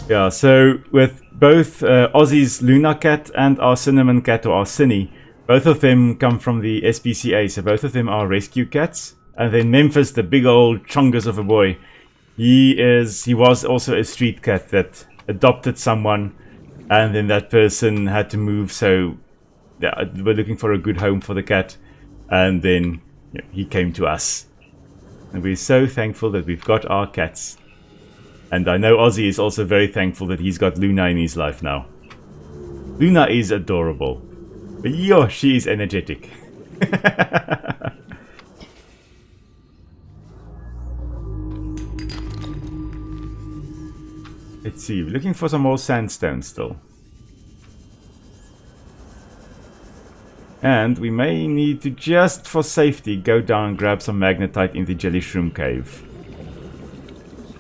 Yeah, so with both Aussie's Luna cat and our cinnamon cat, or our Cinny, both of them come from the SPCA, so both of them are rescue cats. And then Memphis, the big old chungus of a boy, he was also a street cat that adopted someone, and then that person had to move, so yeah, we're looking for a good home for the cat, and then he came to us. And we're so thankful that we've got our cats. And I know Aussie is also very thankful that he's got Luna in his life now. Luna is adorable. But yo, she is energetic. Let's see, we're looking for some more sandstone still. And we may need to, just for safety, go down and grab some magnetite in the Jellyshroom cave.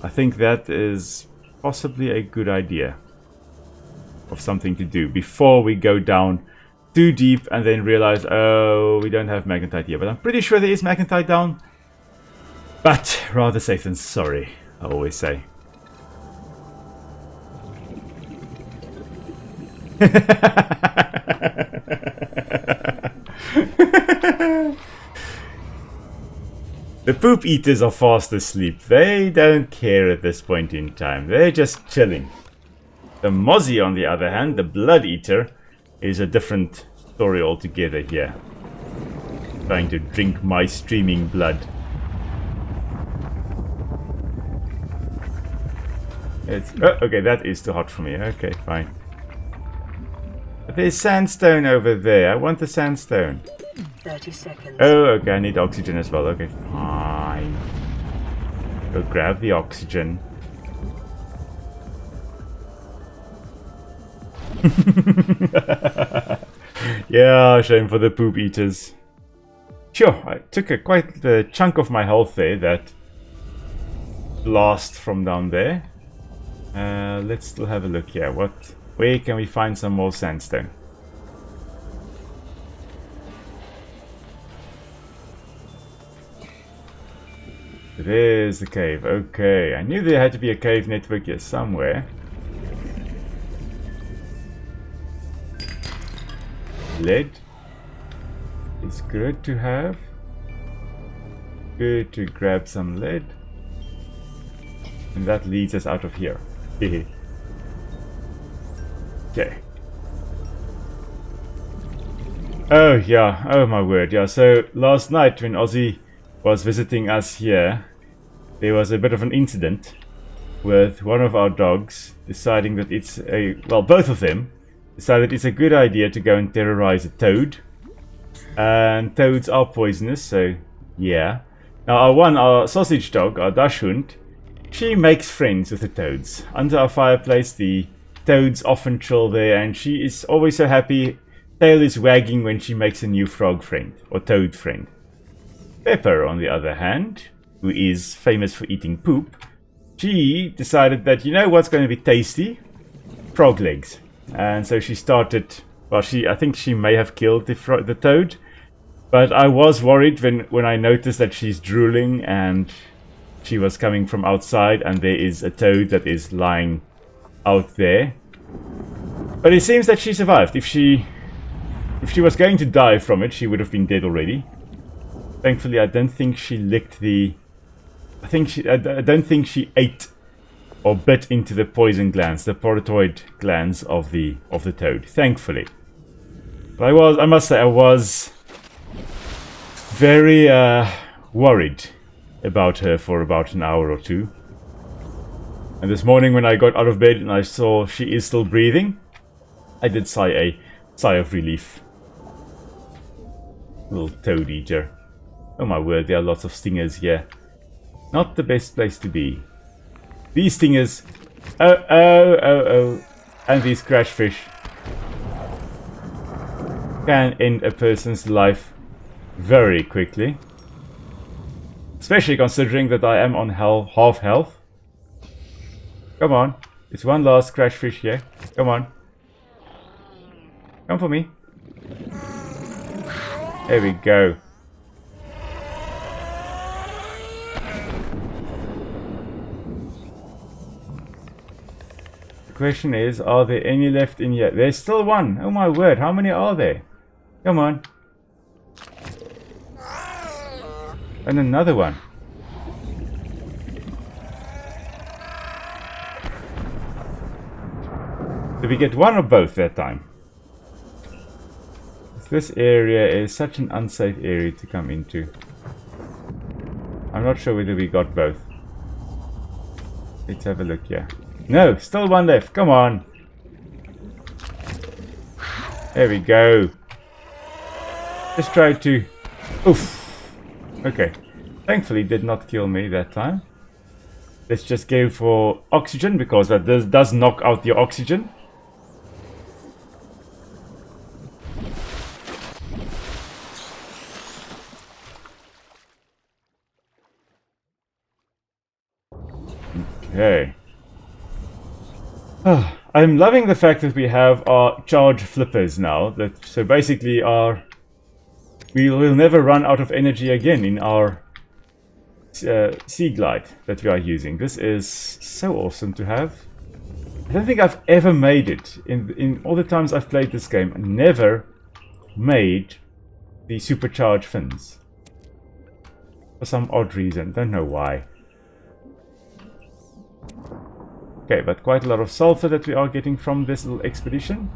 I think that is possibly a good idea of something to do before we go down too deep and then realize, oh, we don't have magnetite here. But I'm pretty sure there is magnetite down. But rather safe than sorry, I always say. The poop eaters are fast asleep. They don't care at this point in time. They're just chilling. The mozzie, on the other hand, the blood eater, is a different story altogether here. Trying to drink my streaming blood. Okay, that is too hot for me. Okay, fine. But there's sandstone over there. I want the sandstone. 30 seconds. Oh, okay, I need oxygen as well. Okay, fine. Go grab the oxygen. Yeah, shame for the poop eaters. Sure, I took quite a chunk of my health there, that blast from down there. Let's still have a look here. Where can we find some more sandstone? There's the cave. Okay, I knew there had to be a cave network here somewhere. Lead. It's good to have. Good to grab some lead. And that leads us out of here. Okay. Oh yeah, oh my word, yeah. So last night when Aussie was visiting us here, there was a bit of an incident with one of our dogs deciding that it's both of them decided it's a good idea to go and terrorize a toad. And toads are poisonous, so yeah. Now our sausage dog, our Dachshund, she makes friends with the toads. Under our fireplace, the toads often chill there, and she is always so happy. Tail is wagging when she makes a new frog friend, or toad friend. Pepper, on the other hand, who is famous for eating poop, she decided that, you know what's going to be tasty? Frog legs. And so she started, well, I think she may have killed the toad, but I was worried when I noticed that she's drooling and she was coming from outside and there is a toad that is lying out there. But it seems that she survived. If she was going to die from it, she would have been dead already. Thankfully, I don't think she licked I don't think she ate or bit into the poison glands, the parotoid glands of the toad. Thankfully. But I must say, I was very worried about her for about an hour or two. And this morning when I got out of bed and I saw she is still breathing, I did sigh a sigh of relief. Little toad eater. Oh my word, there are lots of stingers here. Not the best place to be. These stingers. Oh. And these crashfish can end a person's life very quickly. Especially considering that I am on half health. Come on. It's one last crashfish here. Come on. Come for me. There we go. question is, are there any left in here? There's still one. Oh my word, how many are there? Come on. And another one. Did we get one or both that time? This area is such an unsafe area to come into. I'm not sure whether we got both. Let's have a look here. No, still one left. Come on. There we go. Let's try to... Oof. Okay. Thankfully did not kill me that time. Let's just go for oxygen, because that does knock out your oxygen. Okay. I'm loving the fact that we have our charge flippers now. So basically we will never run out of energy again in our sea glide that we are using. This is so awesome to have. I don't think I've ever made it in all the times I've played this game. I never made the supercharged fins for some odd reason. Don't know why. Okay, but quite a lot of sulfur that we are getting from this little expedition.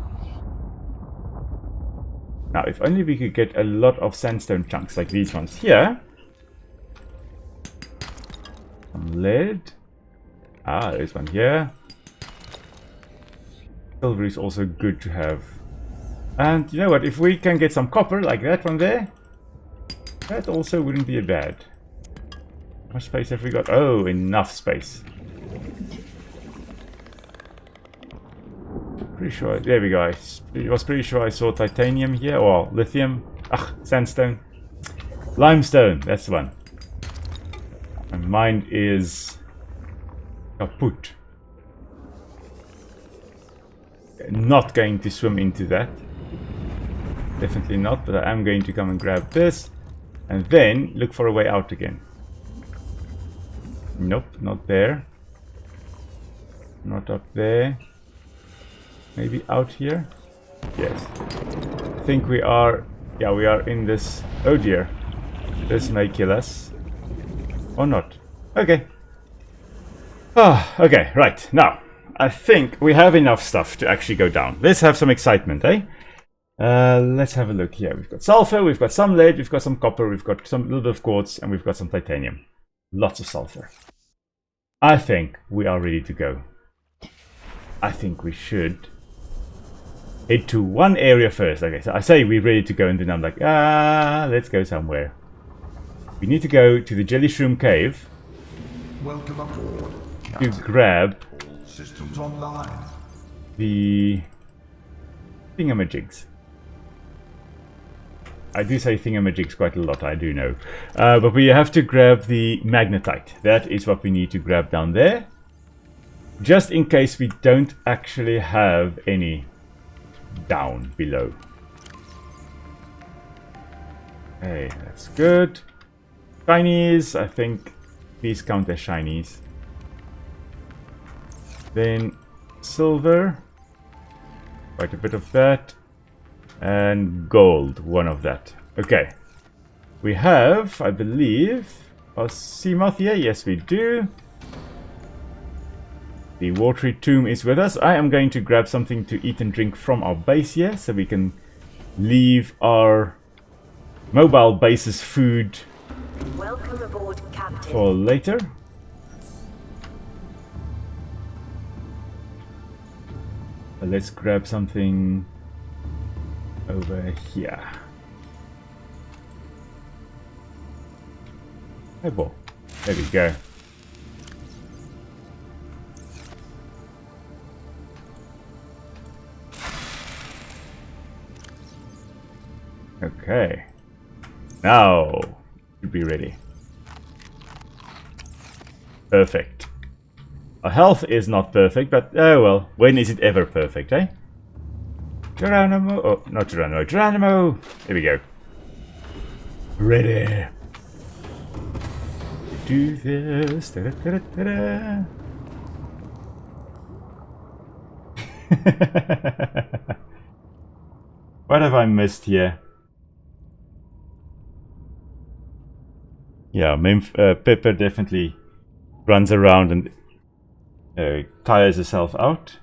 Now, if only we could get a lot of sandstone chunks like these ones here. Some lead. Ah, there's one here. Silver is also good to have. And you know what, if we can get some copper like that one there, that also wouldn't be bad. How much space have we got? Oh, enough space. Pretty sure, there we go. I was pretty sure I saw titanium here, or lithium. Ah, sandstone. Limestone, that's the one. My mind is kaput. Not going to swim into that. Definitely not, but I am going to come and grab this. And then look for a way out again. Nope, not there. Not up there. Maybe out here? Yes. I think we are... Yeah, we are in this... Oh dear. This may kill us. Or not. Okay. Ah, okay, right. Now, I think we have enough stuff to actually go down. Let's have some excitement, eh? Let's have a look here. We've got sulfur, we've got some lead, we've got some copper, we've got some little bit of quartz, and we've got some titanium. Lots of sulfur. I think we are ready to go. I think we should head to one area first. Okay, so I say we're ready to go, and then I'm like, let's go somewhere. We need to go to the Jellyshroom cave. Welcome aboard, to grab all systems online. The thingamajigs. I do say thingamajigs quite a lot, I do know. But we have to grab the Magnetite. That is what we need to grab down there. Just in case we don't actually have any down below. Okay, that's good. Shinies, I think these count as shinies. Then silver, quite a bit of that. And gold, one of that. Okay. We have, I believe, a sea moth here. Yes, we do. The watery tomb is with us. I am going to grab something to eat and drink from our base here, so we can leave our mobile base's food Welcome aboard, Captain. for later. Let's grab something over here. Hey, boy. There we go. Okay. Now, should be ready. Perfect. Our health is not perfect, but oh well. When is it ever perfect, eh? Geronimo. Oh, not Geronimo. Geronimo. Here we go. Ready. Do this. Da, da, da, da, da. What have I missed here? Yeah, Pepper definitely runs around and tires herself out.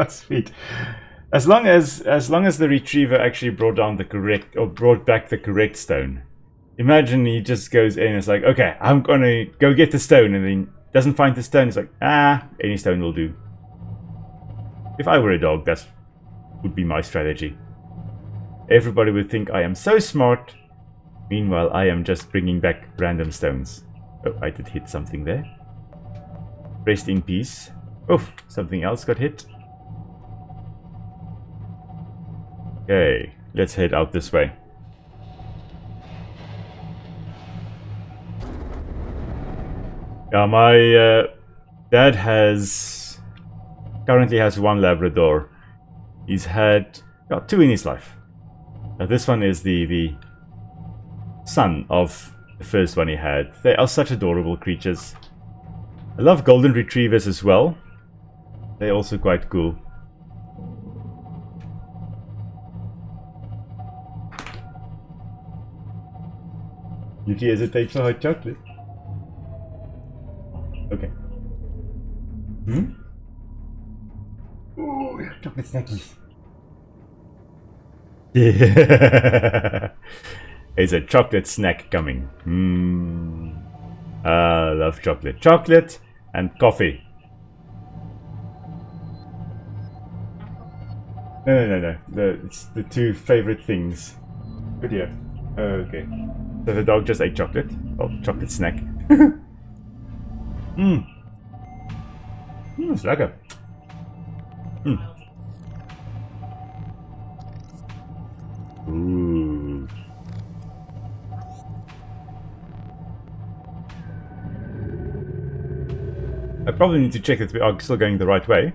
Sweet. As long as the retriever actually brought back the correct stone. Imagine he just goes in and is like, okay, I'm gonna go get the stone, and then doesn't find the stone. He's like, any stone will do. If I were a dog, that would be my strategy. Everybody would think I am so smart. Meanwhile, I am just bringing back random stones. Oh, I did hit something there. Rest in peace. Oh, something else got hit. Okay, let's head out this way. Yeah, my dad currently has one Labrador. He's had two in his life. Now this one is the son of the first one he had. They are such adorable creatures. I love golden retrievers as well. They're also quite cool. Yuki hesitates for hot chocolate. Okay. Oh, chocolate snackies. Yeah. There's a chocolate snack coming. I love chocolate. Chocolate and coffee. No. It's the two favorite things. Good dear. Okay. So the dog just ate chocolate. Oh, chocolate snack. It's lekker. Ooh. I probably need to check that we are still going the right way.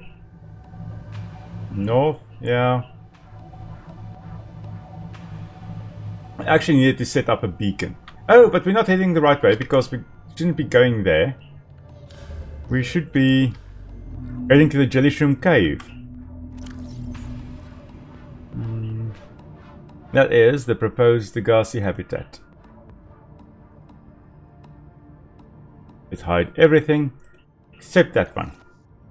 North, yeah. I actually needed to set up a beacon. Oh, but we're not heading the right way because we shouldn't be going there. We should be heading to the Jellyshroom cave. That is the proposed Degassi habitat. Let's hide everything except that one.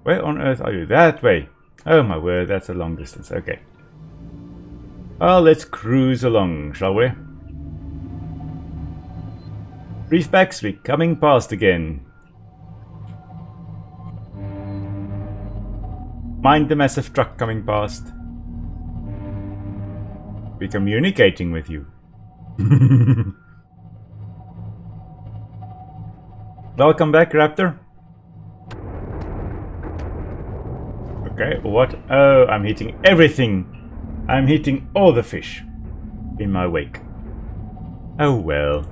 Where on earth are you? That way. Oh my word, that's a long distance. Okay. Well, let's cruise along, shall we? Reefbacks, we're coming past again. Mind the massive truck coming past. We're communicating with you. Welcome back, Raptor. Okay, what? Oh, I'm hitting everything. I'm hitting all the fish in my wake. Oh well.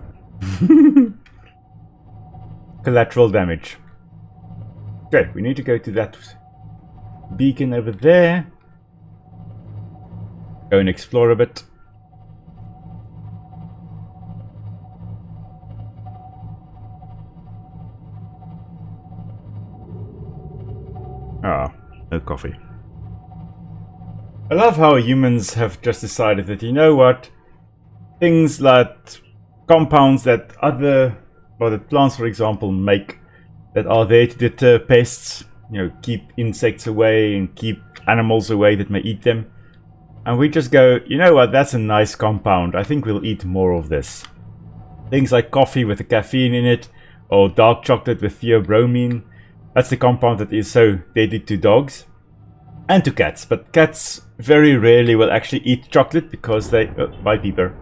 Collateral damage. Okay, we need to go to that beacon over there. Go and explore a bit. Ah, no coffee. I love how humans have just decided that, you know what, things like compounds that that plants, for example, make that are there to deter pests, you know, keep insects away and keep animals away that may eat them. And we just go, you know what, that's a nice compound. I think we'll eat more of this. Things like coffee with the caffeine in it, or dark chocolate with theobromine. That's the compound that is so deadly to dogs and to cats. But cats very rarely will actually eat chocolate because they, bye Peeper,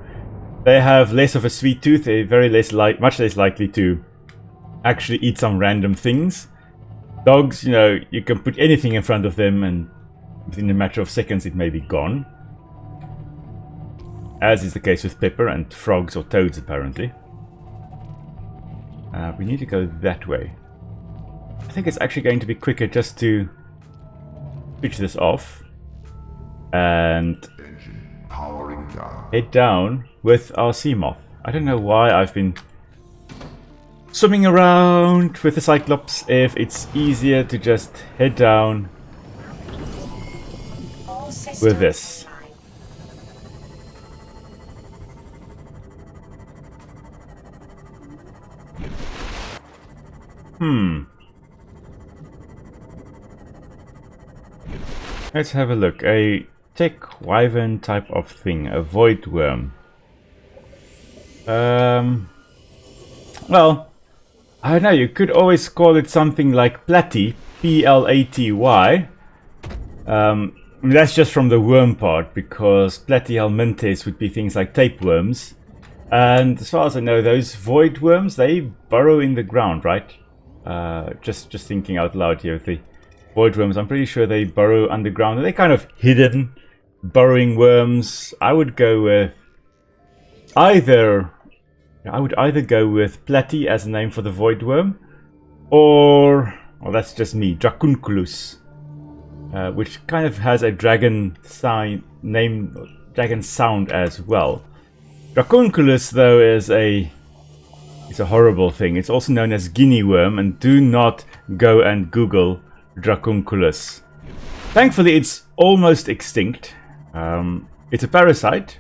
they have less of a sweet tooth. They're much less likely to actually eat some random things. Dogs, you know, you can put anything in front of them and within a matter of seconds it may be gone. As is the case with Pepper and frogs or toads apparently. We need to go that way. I think it's actually going to be quicker just to switch this off and Engine powering down. head down with our sea moth. I don't know why I've been swimming around with the Cyclops if it's easier to just head down with this. Let's have a look. A tech wyvern type of thing, a void worm. Well, I don't know, you could always call it something like platy, P-L-A-T-Y. That's just from the worm part, because platyhelminthes would be things like tapeworms. And as far as I know, those void worms, they burrow in the ground, right? Just thinking out loud here with the void worms, I'm pretty sure they burrow underground. And they're kind of hidden, burrowing worms. I would go with either platy as a name for the void worm, or, well, that's just me, Dracunculus, which kind of has a dragon sound as well. Dracunculus, though, is a horrible thing. It's also known as guinea worm, and do not go and Google Dracunculus. Thankfully, it's almost extinct. It's a parasite,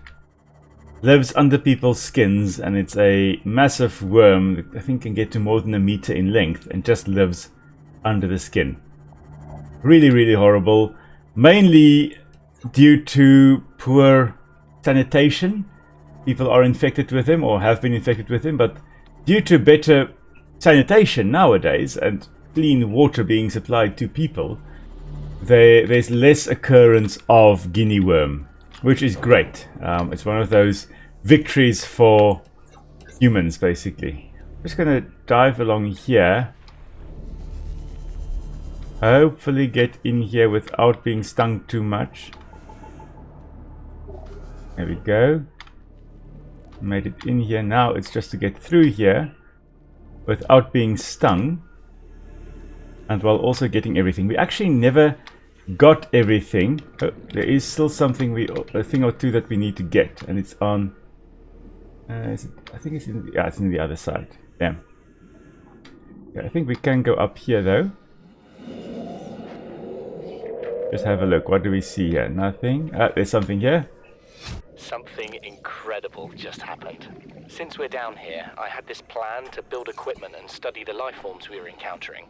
lives under people's skins, and it's a massive worm that I think can get to more than 1 meter in length and just lives under the skin. Really, really horrible. Mainly due to poor sanitation. People are infected with him or have been infected with him, but due to better sanitation nowadays and clean water being supplied to people, there's less occurrence of guinea worm, which is great. It's one of those victories for humans, basically. I'm just going to dive along here. Hopefully get in here without being stung too much. There we go. Made it in here. Now it's just to get through here without being stung, and while also getting everything. We actually never got everything. Oh, there is still something a thing or two that we need to get, and it's on. I think it's in. Yeah, it's in the other side. Damn. Yeah, I think we can go up here though. Just have a look. What do we see here? Nothing. There's something here. Something incredible just happened. Since we're down here, I had this plan to build equipment and study the life forms we were encountering,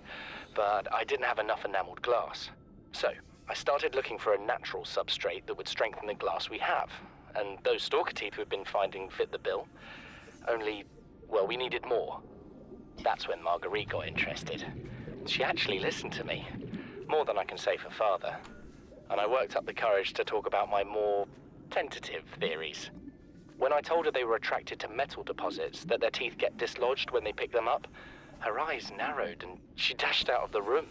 but I didn't have enough enameled glass. So, I started looking for a natural substrate that would strengthen the glass we have, and those stalker teeth we've been finding fit the bill. Only, well, we needed more. That's when Marguerite got interested. She actually listened to me, more than I can say for father, and I worked up the courage to talk about my more tentative theories. When I told her they were attracted to metal deposits, that their teeth get dislodged when they pick them up, her eyes narrowed and she dashed out of the room.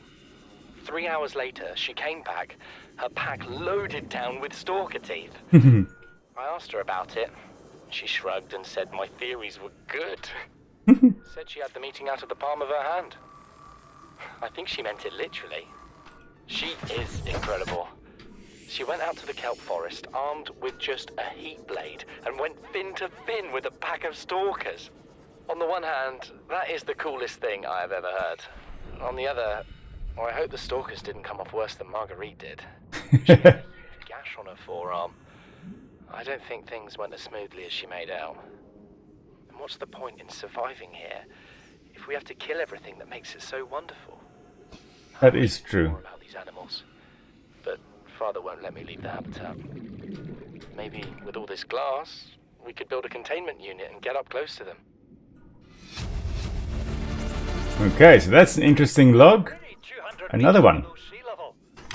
3 hours later, she came back, her pack loaded down with stalker teeth. I asked her about it. She shrugged and said my theories were good. Said she had the meeting out of the palm of her hand. I think she meant it literally. She is incredible. She went out to the kelp forest armed with just a heat blade and went fin to fin with a pack of stalkers. On the one hand, that is the coolest thing I have ever heard. On the other, well, I hope the stalkers didn't come off worse than Marguerite did. She had a huge gash on her forearm. I don't think things went as smoothly as she made out. And what's the point in surviving here if we have to kill everything that makes it so wonderful? That is true. More about these animals. But Father won't let me leave the habitat. Maybe with all this glass, we could build a containment unit and get up close to them. Okay, so that's an interesting log. Another one.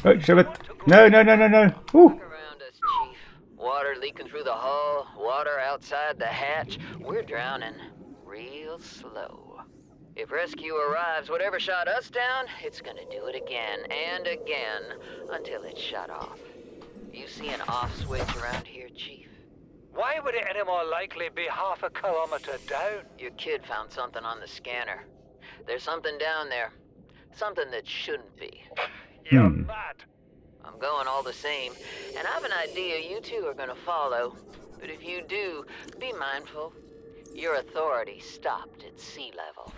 Oh, shove it. No. Ooh. Around us, Chief. Water leaking through the hull, water outside the hatch. We're drowning real slow. If rescue arrives, whatever shot us down, it's gonna do it again and again until it's shut off. You see an off switch around here, Chief? Why would it any more likely be half a kilometer down? Your kid found something on the scanner. There's something down there. Something that shouldn't be. You're mad. I'm going all the same, and I've an idea you two are gonna follow. But if you do, be mindful. Your authority stopped at sea level.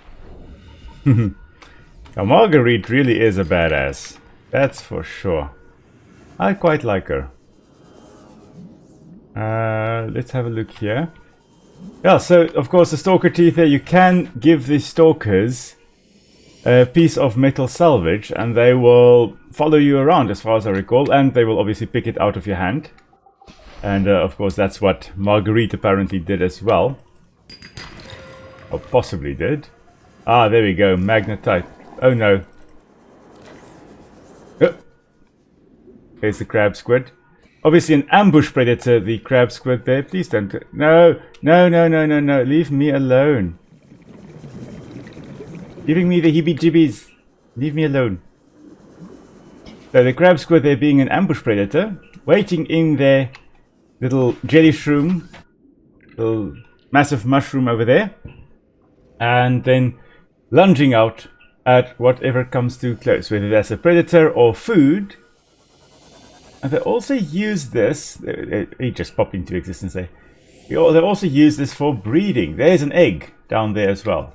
Now, Marguerite really is a badass. That's for sure. I quite like her. Let's have a look here. Yeah, so of course the stalker teeth there, you can give the stalkers a piece of metal salvage and they will follow you around as far as I recall, and they will obviously pick it out of your hand. And of course that's what Marguerite apparently did as well. Or possibly did. Ah, there we go, Magnetite. Oh no. Oh. There's the crab squid. Obviously an ambush predator, the crab squid there. Please don't... No, no, no, no, no, no. Leave me alone. Giving me the heebie-jeebies. Leave me alone. So the crab squid there being an ambush predator, waiting in their little jelly shroom, little massive mushroom over there, and then lunging out at whatever comes too close, whether that's a predator or food. And they also use this, it just popped into existence there. They also use this for breeding. There's an egg down there as well.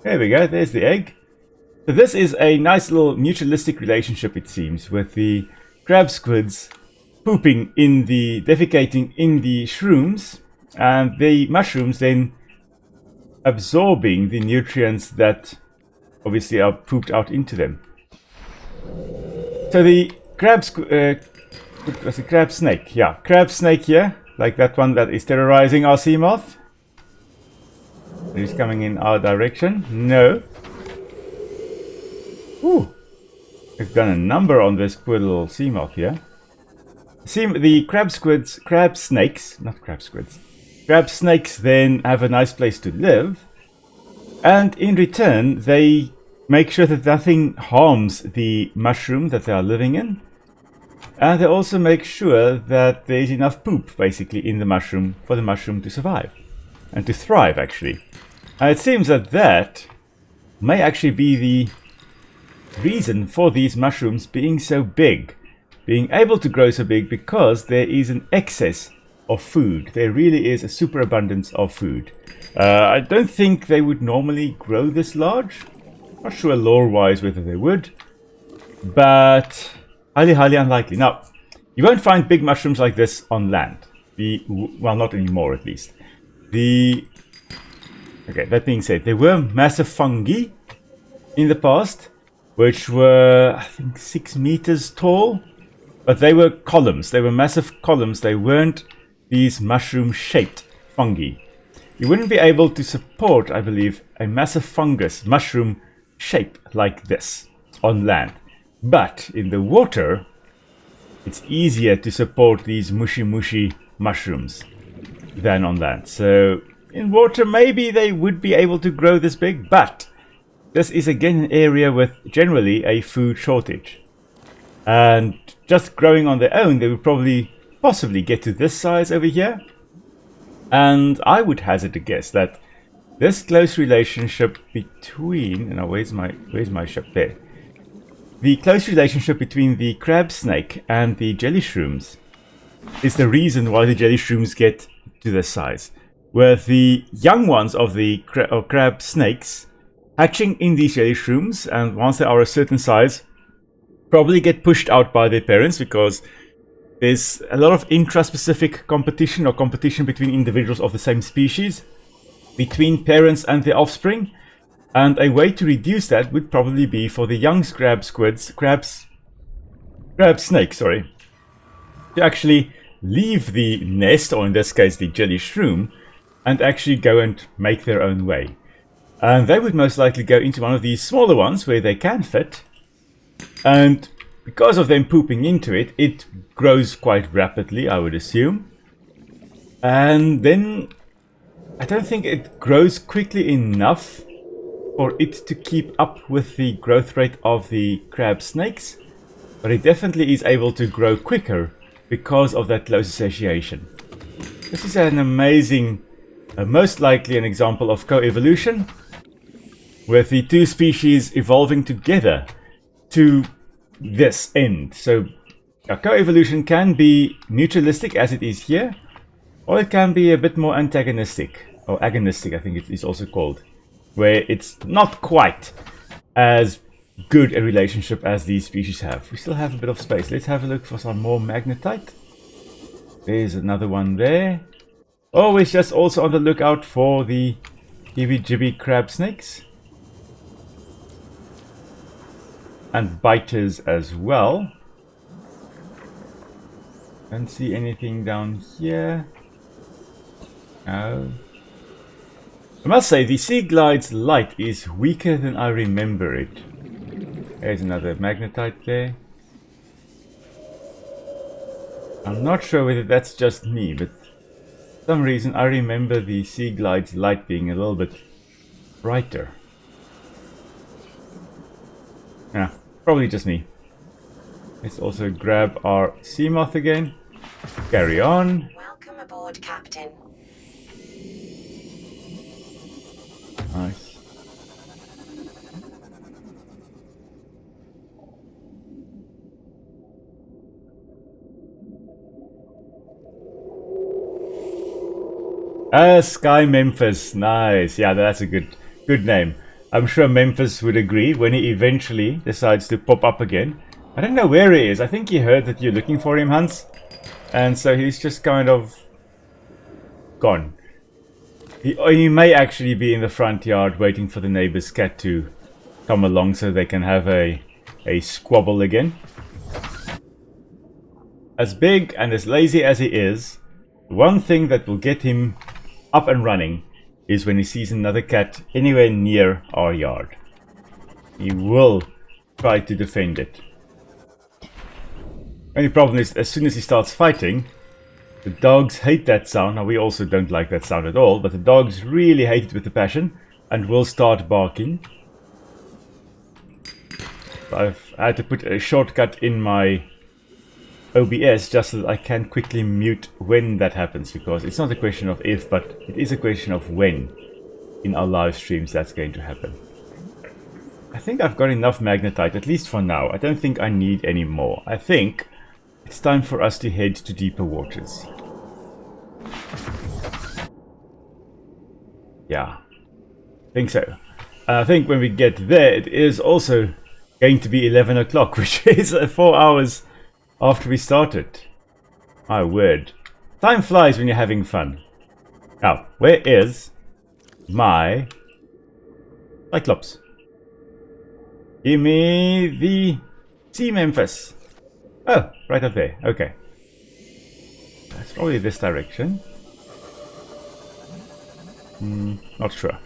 There we go, there's the egg. So this is a nice little mutualistic relationship, it seems, with the crab squids pooping in the, defecating in the shrooms, and the mushrooms then absorbing the nutrients that obviously are pooped out into them. So the crab snake, yeah, crab snake here, like that one that is terrorizing our sea moth. He's coming in our direction. No. Ooh, we've done a number on this poor little sea moth here. See, the crab snakes then have a nice place to live, and in return they make sure that nothing harms the mushroom that they are living in, and they also make sure that there is enough poop basically in the mushroom for the mushroom to survive and to thrive actually. And it seems that that may actually be the reason for these mushrooms being so big, being able to grow so big, because there is an excess of food. There really is a superabundance of food. I don't think they would normally grow this large. Not sure lore-wise whether they would, but highly unlikely. Now, you won't find big mushrooms like this on land. Well, not anymore at least. Okay, that being said, there were massive fungi in the past, which were, I think, 6 meters tall. But they were columns. They were massive columns. They weren't these mushroom-shaped fungi. You wouldn't be able to support, I believe, a massive fungus, mushroom shape like this on land. But in the water, it's easier to support these mushy mushrooms than on land. So in water, maybe they would be able to grow this big, but this is again an area with generally a food shortage. And just growing on their own, they would possibly get to this size over here. And I would hazard a guess that this close relationship between... Now, where's my ship? There. The close relationship between the crab snake and the jellyshrooms is the reason why the jellyshrooms get to this size. With the young ones of the crab snakes hatching in these jellyshrooms, and once they are a certain size, probably get pushed out by their parents, because there's a lot of intraspecific competition or competition between individuals of the same species, between parents and their offspring. And a way to reduce that would probably be for the young crab snakes, to actually leave the nest, or in this case the jelly shroom, and actually go and make their own way. And they would most likely go into one of these smaller ones where they can fit, and because of them pooping into it, it grows quite rapidly, I would assume. And then I don't think it grows quickly enough for it to keep up with the growth rate of the crab snakes, but it definitely is able to grow quicker because of that close association. This is an amazing, most likely an example of coevolution, with the two species evolving together to this end. So coevolution can be mutualistic, as it is here, or it can be a bit more antagonistic, or agonistic I think it is also called, where it's not quite as good a relationship as these species have. We still have a bit of space. Let's have a look for some more magnetite. There's another one there. Always just also on the lookout for the heebie-jibby crab snakes. And biters as well. Don't see anything down here. No. I must say, the Sea Glide's light is weaker than I remember it. There's another magnetite there. I'm not sure whether that's just me, but for some reason I remember the Sea Glide's light being a little bit brighter. Yeah, probably just me. Let's also grab our sea moth again. Carry on. Welcome aboard, Captain. Nice. Sky Memphis. Nice. Yeah, that's a good name. I'm sure Memphis would agree when he eventually decides to pop up again. I don't know where he is. I think he heard that you're looking for him, Hans. And so he's just kind of gone. He may actually be in the front yard waiting for the neighbor's cat to come along so they can have a squabble again. As big and as lazy as he is, one thing that will get him up and running is when he sees another cat anywhere near our yard. He will try to defend it. Only problem is, as soon as he starts fighting, the dogs hate that sound. Now, we also don't like that sound at all, but the dogs really hate it with a passion and will start barking. So I've had to put a shortcut in my OBS just so that I can quickly mute when that happens, because it's not a question of if, but it is a question of when in our live streams that's going to happen. I think I've got enough magnetite, at least for now. I don't think I need any more. I think it's time for us to head to deeper waters. Yeah, I think so. And I think when we get there, it is also going to be 11 o'clock, which is 4 hours after we started. My word. Time flies when you're having fun. Now, where is my Cyclops? Give me the Sea Memphis. Oh, right up there. Okay. That's probably this direction. Not sure.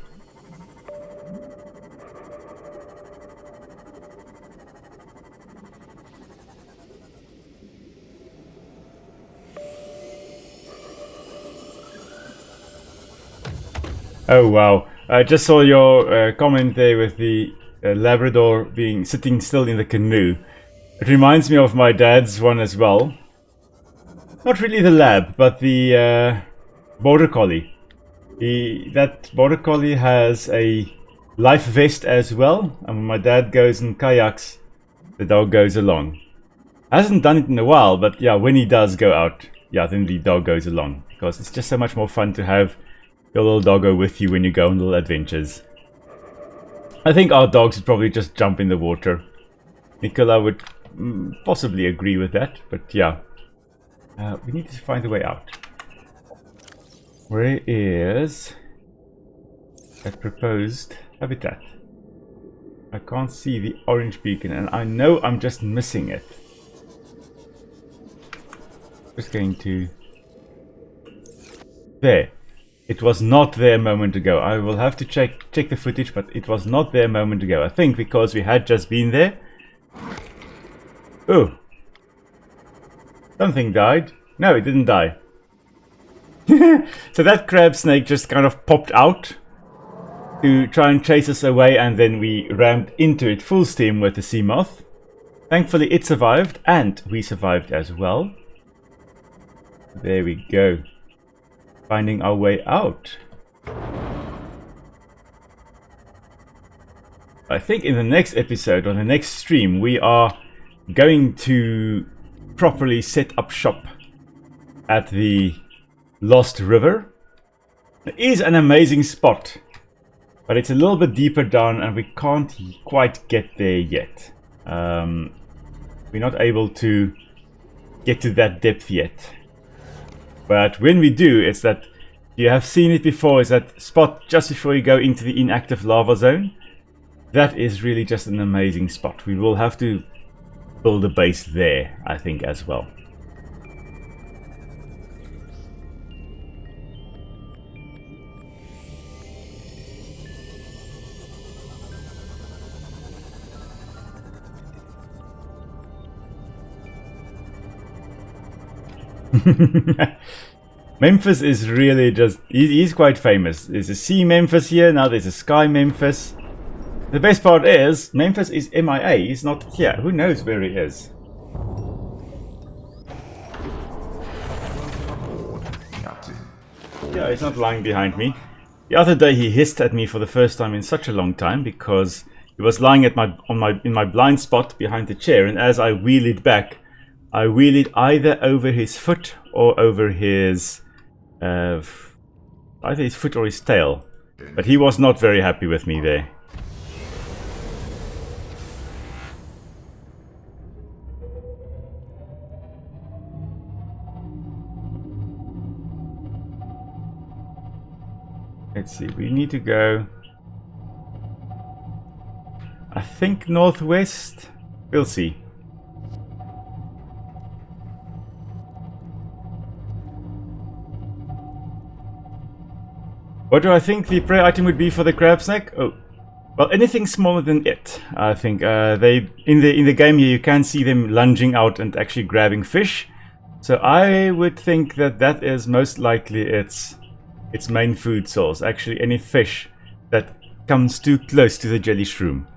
Oh wow, I just saw your comment there with the Labrador being sitting still in the canoe. It reminds me of my dad's one as well. Not really the lab, but the Border Collie. That Border Collie has a life vest as well, and when my dad goes and kayaks, the dog goes along. Hasn't done it in a while, but yeah, when he does go out, yeah, then the dog goes along, because it's just so much more fun to have your little doggo with you when you go on little adventures. I think our dogs would probably just jump in the water. Nicola would possibly agree with that, but yeah. We need to find a way out. Where is that proposed habitat? I can't see the orange beacon, and I know I'm just missing it. Just going to... There. It was not there a moment ago. I will have to check the footage, but it was not there a moment ago. I think because we had just been there. Oh. Something died. No, it didn't die. So that crab snake just kind of popped out to try and chase us away, and then we rammed into it full steam with the sea moth. Thankfully it survived, and we survived as well. There we go. Finding our way out. I think in the next episode, or the next stream, we are going to properly set up shop at the Lost River. It is an amazing spot. But it's a little bit deeper down and we can't quite get there yet. We're not able to get to that depth yet. But when we do, it's that, you have seen it before, is that spot just before you go into the inactive lava zone. That is really just an amazing spot. We will have to build a base there, I think, as well. Memphis is really just, he's quite famous. There's a sea Memphis here, now there's a sky Memphis. The best part is, Memphis is MIA, he's not here. Who knows where he is? Captain. Yeah, he's not lying behind me. The other day he hissed at me for the first time in such a long time because he was lying at in my blind spot behind the chair, and as I wheeled back, I wheeled either over his foot or over his either his foot or his tail. But he was not very happy with me there. Let's see, we need to go, I think, northwest. We'll see. What do I think the prey item would be for the crab snake? Oh, well, anything smaller than it. I think they in the game here you can see them lunging out and actually grabbing fish. So I would think that that is most likely its main food source. Actually, any fish that comes too close to the jelly shroom.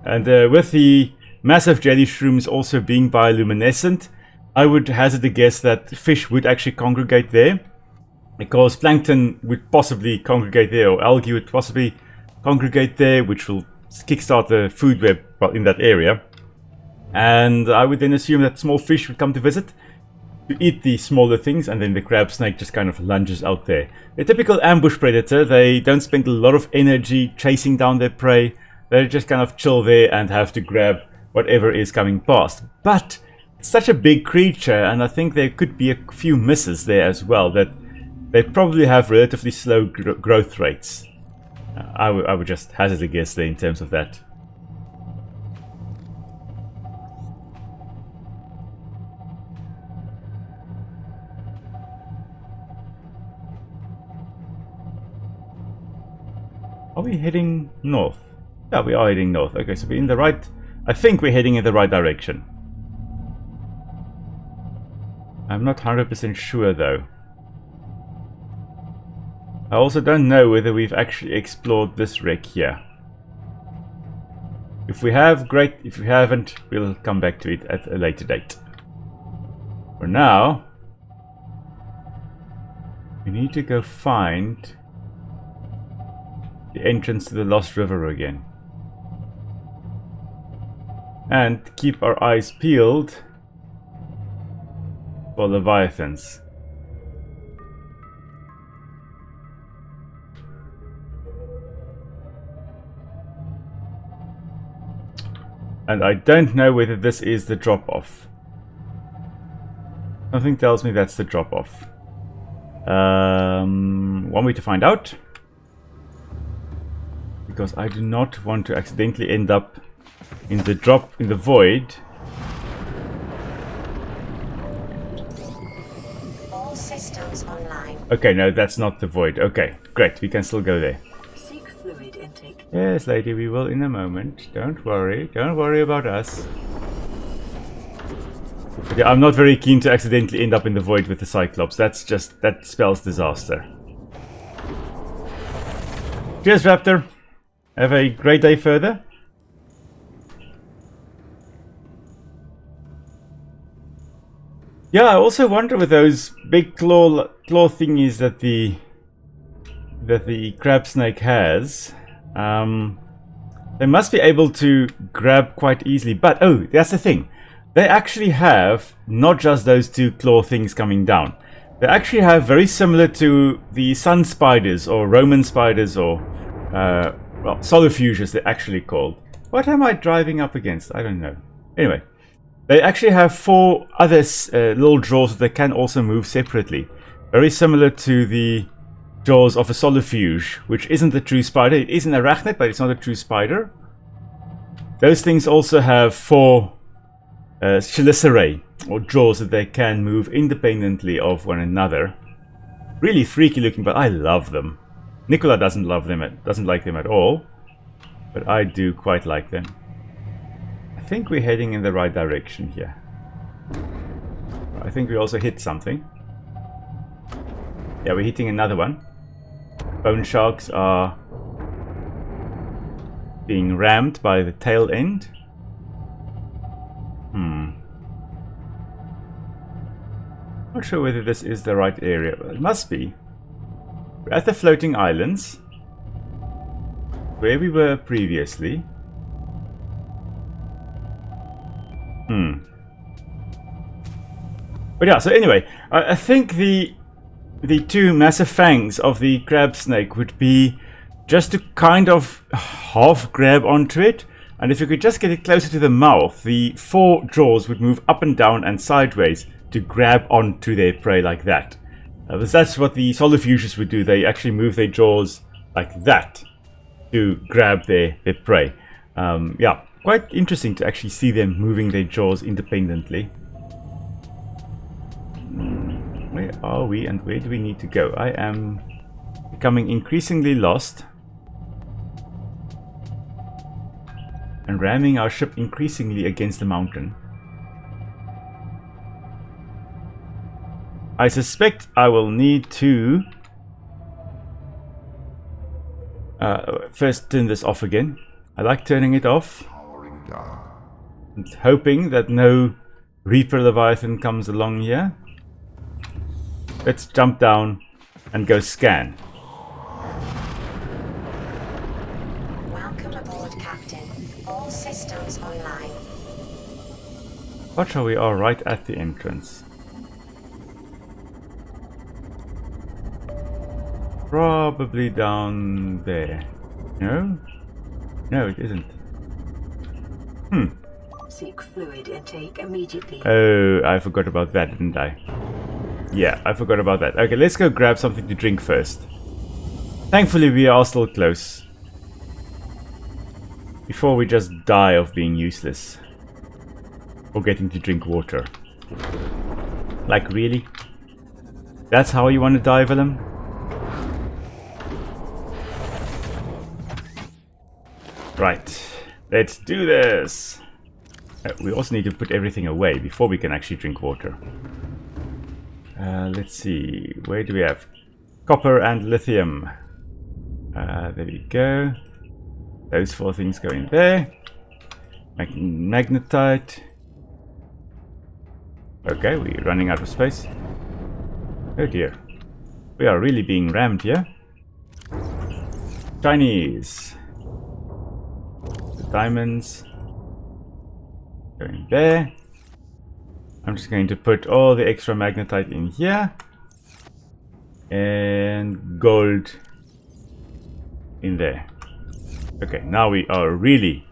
And with the massive jelly shrooms also being bioluminescent, I would hazard a guess that fish would actually congregate there. Because plankton would possibly congregate there, or algae would possibly congregate there, which will kickstart the food web in that area. And I would then assume that small fish would come to visit to eat the smaller things, and then the crab snake just kind of lunges out there. The typical ambush predator, they don't spend a lot of energy chasing down their prey. They just kind of chill there and have to grab whatever is coming past. But it's such a big creature, and I think there could be a few misses there as well, that they probably have relatively slow growth rates. I would just hazard a guess there in terms of that. Are we heading north? Yeah, we are heading north. Okay, so we're in the right... I think we're heading in the right direction. I'm not 100% sure though. I also don't know whether we've actually explored this wreck here. If we have, great. If we haven't, we'll come back to it at a later date. For now, we need to go find the entrance to the Lost River again. And keep our eyes peeled for leviathans. And I don't know whether this is the drop-off. Something tells me that's the drop-off. Want me to find out? Because I do not want to accidentally end up in the void. All systems online. Okay, no, that's not the void. Okay, great. We can still go there. Seek fluid intake. Yes, lady, we will in a moment. Don't worry. Don't worry about us. But yeah, I'm not very keen to accidentally end up in the void with the Cyclops. That spells disaster. Cheers, Raptor. Have a great day further. Yeah, I also wonder with those big claw thingies that the crab snake has. They must be able to grab quite easily. But oh, that's the thing. They actually have not just those two claw things coming down. They actually have very similar to the sun spiders or Roman spiders or Well, solifuges they're actually called. What am I driving up against? I don't know. Anyway, they actually have 4 other little jaws that they can also move separately. Very similar to the jaws of a solifuge, which isn't a true spider. It is an arachnid, but it's not a true spider. Those things also have 4 chelicerae, or jaws that they can move independently of one another. Really freaky looking, but I love them. Nicola doesn't like them at all, but I do quite like them. I think we're heading in the right direction here. I think we also hit something. Yeah, we're hitting another one. Bone sharks are being rammed by the tail end. Not sure whether this is the right area, but it must be. We're at the floating islands, where we were previously. But yeah, so anyway, I think the 2 massive fangs of the crab snake would be just to kind of half grab onto it, and if you could just get it closer to the mouth, the 4 jaws would move up and down and sideways to grab onto their prey like that. That's what the solifuges would do. They actually move their jaws like that to grab their prey. Yeah, quite interesting to actually see them moving their jaws independently. Where are we and where do we need to go? I am becoming increasingly lost and ramming our ship increasingly against the mountain. I suspect I will need to first turn this off again. I like turning it off Powering down. and hoping that no Reaper Leviathan comes along here. Let's jump down and go scan. Welcome aboard, Captain. All systems online. Watch how we are right at the entrance. Probably down there. No? No, it isn't. Seek fluid intake immediately. Oh, I forgot about that, didn't I? Yeah, I forgot about that. Okay, let's go grab something to drink first. Thankfully, we are still close. Before we just die of being useless. Or getting to drink water. Like, really? That's how you want to die, Willem? Right, let's do this. We also need to put everything away before we can actually drink water. Let's see, where do we have copper and lithium? There we go. Those 4 things go in there. Magnetite. Okay, we're running out of space. Oh dear, we are really being rammed here. Chinese. Diamonds going there. I'm just going to put all the extra magnetite in here and gold in there. Okay, now we are really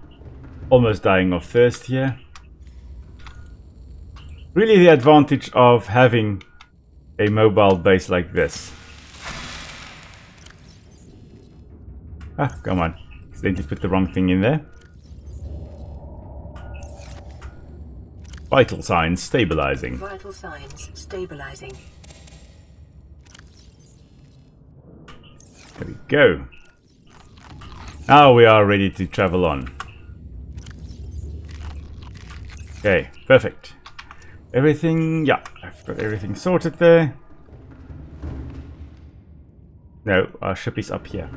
almost dying of thirst here. Really the advantage of having a mobile base like this. Ah, come on. Accidentally put the wrong thing in there. Vital signs stabilizing. Vital signs stabilizing. There we go. Now we are ready to travel on. Okay, perfect. Everything, yeah, I've got everything sorted there. No, our ship is up here.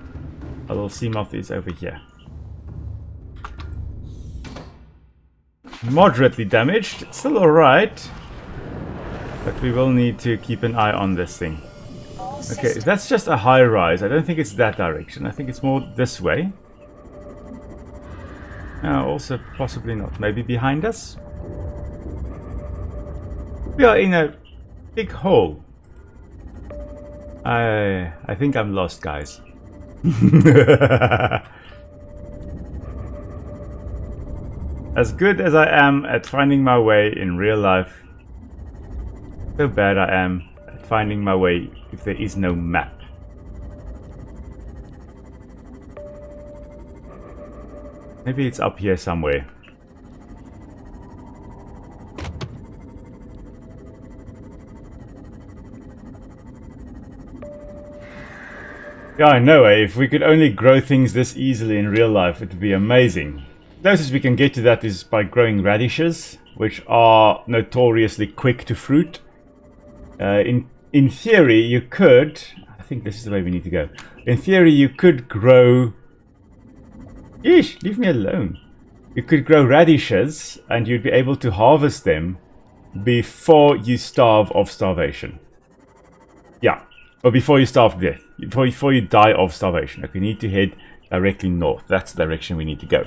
Our little seamoth is over here. Moderately damaged, it's still alright. But we will need to keep an eye on this thing. Okay, that's just a high rise. I don't think it's that direction. I think it's more this way. Also possibly not. Maybe behind us? We are in a big hole. I think I'm lost, guys. as good as I am at finding my way in real life, so bad I am at finding my way if there is no map. Maybe it's up here somewhere. Yeah, I know, eh? If we could only grow things this easily in real life, it would be amazing. The closest we can get to that is by growing radishes, which are notoriously quick to fruit. In theory, you could... I think this is the way we need to go. In theory, you could grow... Yeesh, leave me alone. You could grow radishes, and you'd be able to harvest them before you starve of starvation. Yeah. Or before you starve to death. Before you die of starvation. Okay, we need to head directly north. That's the direction we need to go.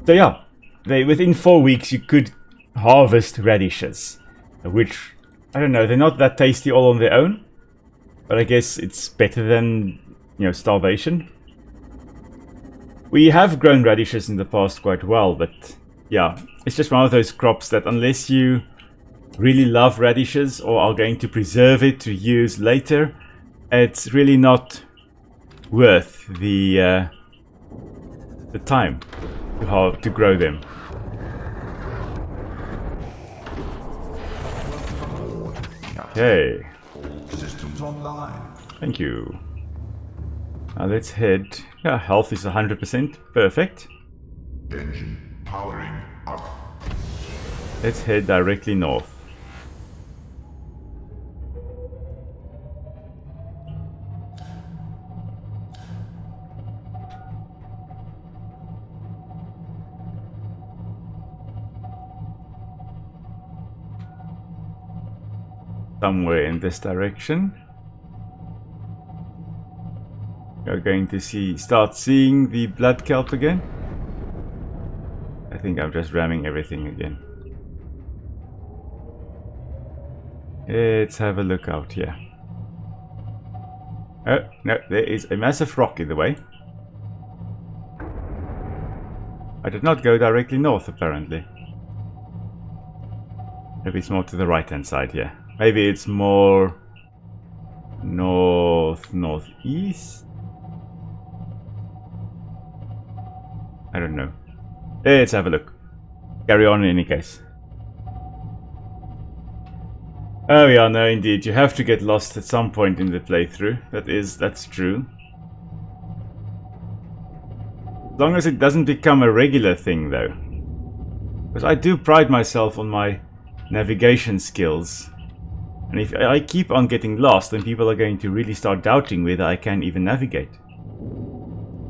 So yeah, within 4 weeks you could harvest radishes. Which, I don't know, they're not that tasty all on their own. But I guess it's better than, you know, starvation. We have grown radishes in the past quite well, but yeah, it's just one of those crops that unless you really love radishes or are going to preserve it to use later, it's really not worth the time to grow them. Okay. All systems online. Thank you. Now let's head. Yeah, health is 100%. Perfect. Engine powering up. Let's head directly north. Somewhere in this direction. You're going to start seeing the blood kelp again. I think I'm just ramming everything again. Let's have a look out here. Oh, no, there is a massive rock in the way. I did not go directly north, apparently. Maybe it's more to the right-hand side here. Maybe it's more northeast? I don't know. Let's have a look. Carry on in any case. Oh yeah, no indeed. You have to get lost at some point in the playthrough. That's true. As long as it doesn't become a regular thing though. Because I do pride myself on my navigation skills. And if I keep on getting lost, then people are going to really start doubting whether I can even navigate.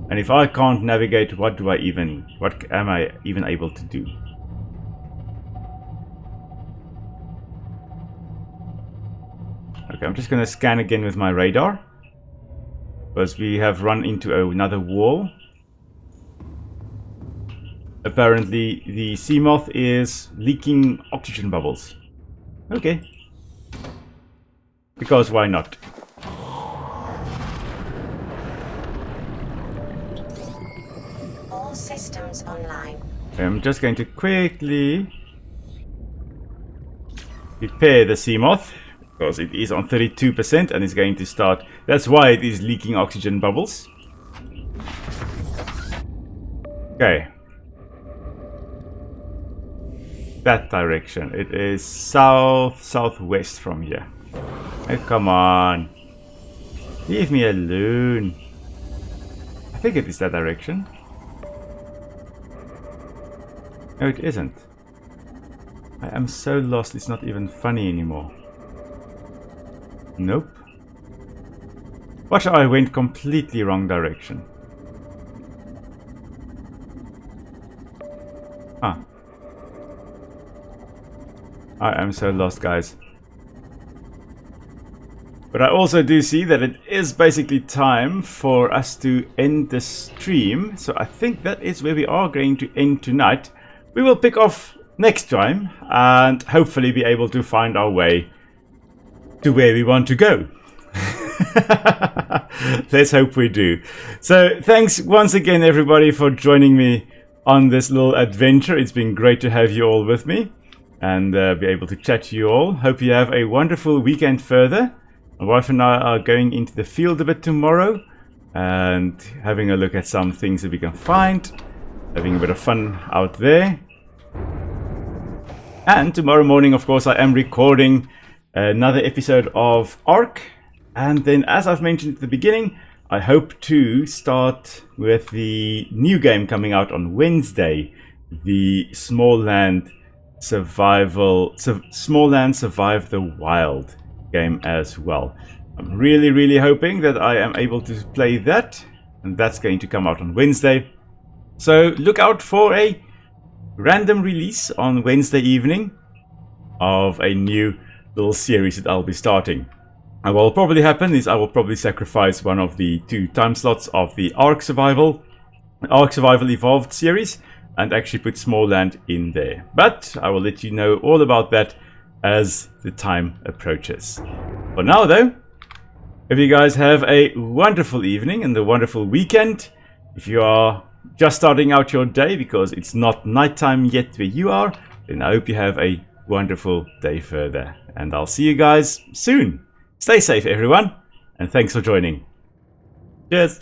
And if I can't navigate, what am I even able to do? Okay, I'm just going to scan again with my radar. Because we have run into another wall. Apparently the sea moth is leaking oxygen bubbles. Okay. Because why not? All systems online. I'm just going to quickly repair the sea moth. Because it is on 32% and it's going to start. That's why it is leaking oxygen bubbles. Okay. That direction. It is southwest from here. Oh, come on. Leave me alone. I think it is that direction. No, it isn't. I am so lost, it's not even funny anymore. Nope. Watch how I went completely wrong direction. Ah. I am so lost, guys. But I also do see that it is basically time for us to end the stream. So I think that is where we are going to end tonight. We will pick off next time and hopefully be able to find our way to where we want to go. Let's hope we do. So thanks once again everybody for joining me on this little adventure. It's been great to have you all with me and be able to chat to you all. Hope you have a wonderful weekend further. My wife and I are going into the field a bit tomorrow and having a look at some things that we can find, having a bit of fun out there. And tomorrow morning, of course, I am recording another episode of Ark. And then, as I've mentioned at the beginning, I hope to start with the new game coming out on Wednesday, the Small Land Survive the Wild game as well. I'm really hoping that I am able to play that, and that's going to come out on Wednesday. So look out for a random release on Wednesday evening of a new little series that I'll be starting. And what will probably happen is I will probably sacrifice one of the 2 time slots of the Ark Survival Evolved series and actually put Small Land in there. But I will let you know all about that as the time approaches. For now though, if you guys have a wonderful evening and a wonderful weekend. If you are just starting out your day because it's not nighttime yet where you are, then I hope you have a wonderful day further. And I'll see you guys soon. Stay safe everyone, and thanks for joining. Cheers.